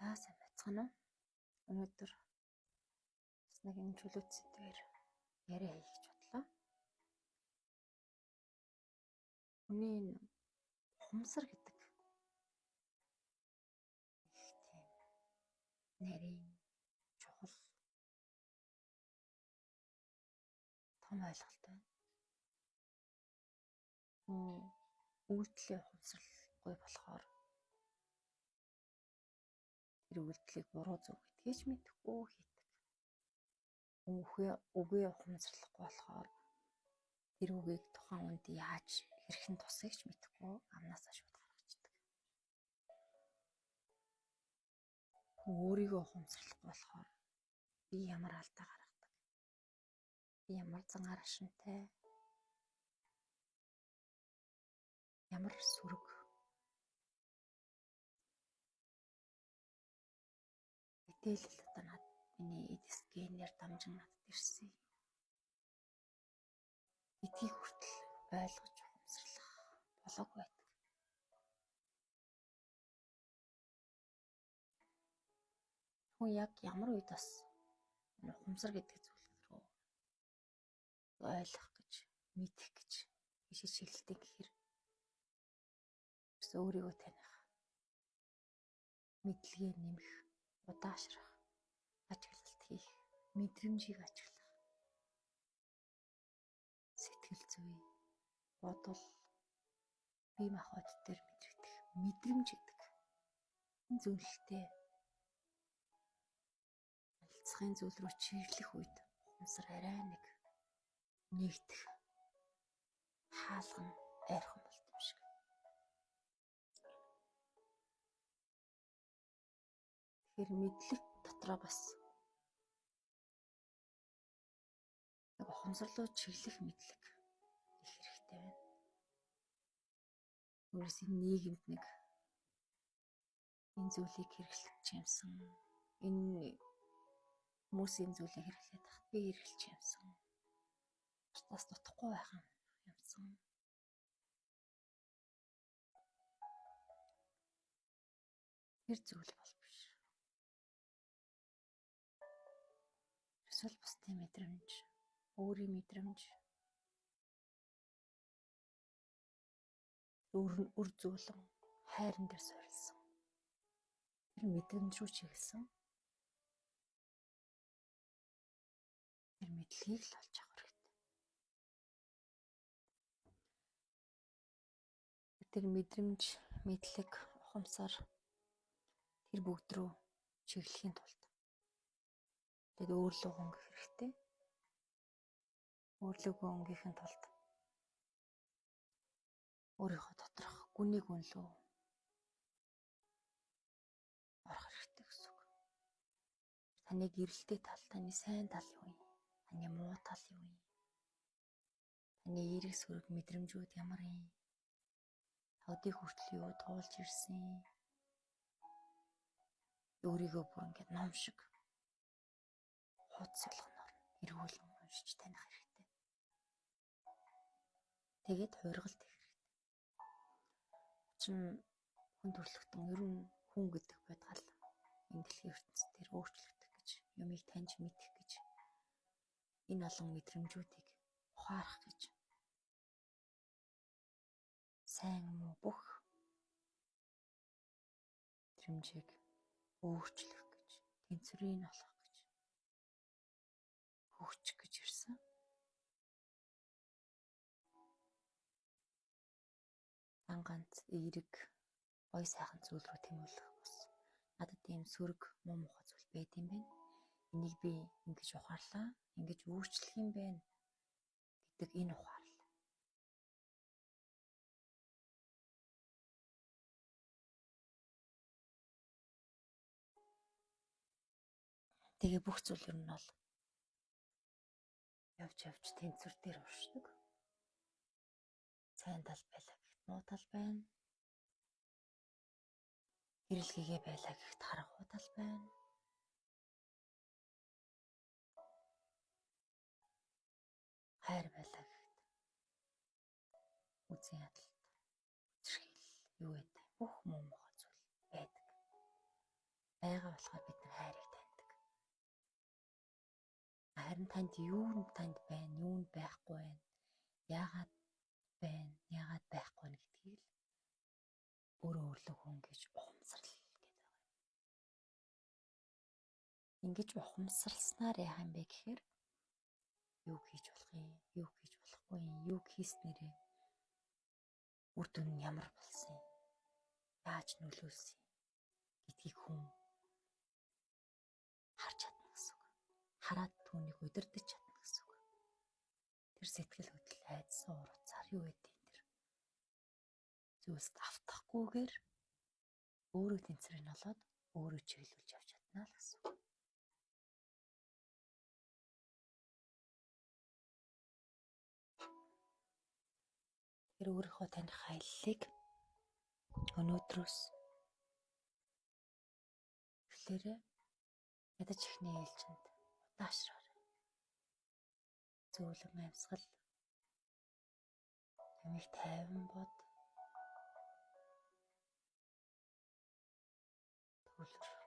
Сайн байцгаана уу? Өнөөдөр бас нэг энэ чөлөөтсөөр яриа хийх гэж бодлоо. Хүний ухамсар гэдэг их тийм нарийн чухал том ойлголт байна. Үйлдэлээ ухамсарлахгүй болохоор тэр үйлдэлийг буруу зөв гэдгийг ч мэдэхгүй хийдэг. Үгээ ухамсарлахгүй болохоор тэр үгийг тухайн хүнд яаж хэрхэн тусахыг ч мэдэхгүй амнаасаа шууд гаргацдаг. Хүн өөрийгөө ухамсарлахгүй болохоор би ямар алдаа гаргадаг. Би ямар зангаар ашинтай. Ямар сүрэг. Мэдээлэл одоо над миний эдис генээр дамжин надад ирсэн. Эдгийг хүртэл ойлгож ухамсарлах болоог байдаг. Хүн яг ямар үед бас ухамсар гэдэг зүйл рүү ойлгох гэж, мэдэх гэж ишиж шилдэг гэхээр өөрийгөө таних, мэдлэгээ нэмэх, удаашрах, ажиглалт хийх, мэдрэмжийг ажиглах, сэтгэл зүй, бодол, бие махбод дээр мэдрэгдэх мэдрэмж гэдэг энэ зүйлтэй алцахын зүйл рүү чиглэх үед ухамсар арай нэг нэгдэх, хаалган айрхан болт юм шиг. Тэгэхээр мэдлэг дотроо бас нэг ухамсарлуу чиглэх мэдлэг их хэрэгтэй байна. Өөрөөс энэ нийгэмд нэг энэ зүйлийг хэрэглэж юмсан, энэ хүмүүсийн зүйлийг хэрэглээд тахт би хэрэглэж юмсан. Бас дутхгүй байх юмсан. Тэр зүйл бол биш. Эсвэл бусдын мэдрэмж, өөрийн мэдрэмж, үр зүйлэн хайран дээр суурилсан. Тэр мэдрэмж рүү чиглэсэн. Тэр мэдлэгийг л олж авах хэрэгтэй. Тэр мэдрэмж, мэдлэг, ухамсар тэр бүгд рүү чиглэхийн тулд тэгээд өөрлөгөө өнгөх хэрэгтэй. Өөрлөгөө өнгөхийн тулд өөрийнхөө доторх гүнийг үнлөө орох хэрэгтэй гэсэн үг. Таны гэрэлтэй тал, таны сайн тал юу юм? Таны муу тал юу юм? Таны эерэг сүрэг мэдрэмжүүд ямар юм? Одыг хүртэл юу туулж ирсэн? Өөрийгөө бүр ингээд ном шиг хуудас болгоноор эргүүлэн уншиж таних хэрэгтэй. Тэгээд хуургалт хийх хэрэгтэй. Чин хүн төрөлхтөн ер нь хүн гэдэг байдгал энэ дэлхийн ертөнцийн дээр өөрчлөгдөх гэж, юмыг таньж мэдэх гэж, энэ олон мэдрэмжүүдийг ухаарах гэж, сайн муу бүх мэдрэмжийг өөрчлөх гэж, тэнцвэрийн олох гэж, хөгжих гэж ирсэн. Ганц эерэг ой сайхан зүйл рүү тэмүүлэх бас надад ийм сүрэг муу мухай зүйл байд юм байна. Энийг би ингэж ухаарлаа, ингэж өөрчлөх юм байна гэдэг энэ ухаарлаа. Тэгээ бүх зүйл ер нь бол явж тэнцвэр дээр уршдаг. Сайн тал байлаа гэхэд муу тал байна. Хэрэглэгээ байлаа гэхэд харахгүй тал байна. Хайр байлаа гэхэд үзэн ядалт, үчирхийлэл юу гэдэг бүх муу мухай зүйл байдаг. болохоор бид нар хайрыг таньдаг. Харин танд юу нь танд байна, юу нь байхгүй байна, яагаад байна, яагаад байхгүй нь гэдгийг л өөрөө өөрлөө хүн гэж ухамсарл гэдэг байгаа юм. Ингэж ухамсарласнаар яах юм бэ гэхээр юу хийж болох юм, юу хийж болохгүй юм, юу хийснээрээ үр дүн нь ямар болсон юм, яаж нөлөөлсөн юм гэдгийг хүн харж чадна гэсэн үг. Хараад түүнийг удирдах чадна гэсэн үг. Тэр сэтгэл хөдлөл айдсан урууцаар юу гэдэг юм тэр зүйлс автахгүйгээр өөрөө тэнцвэрийг олоод өөрөө чиглүүлж явж чадна л гэсэн үг. Тэр өөрийнхөө таних аяллыг өнөөдрөөс эхлээрээ ядаж ихний ээлжинд удаашраарай. Зөөлөн амьсгал, амийг тайван бод, төвлөр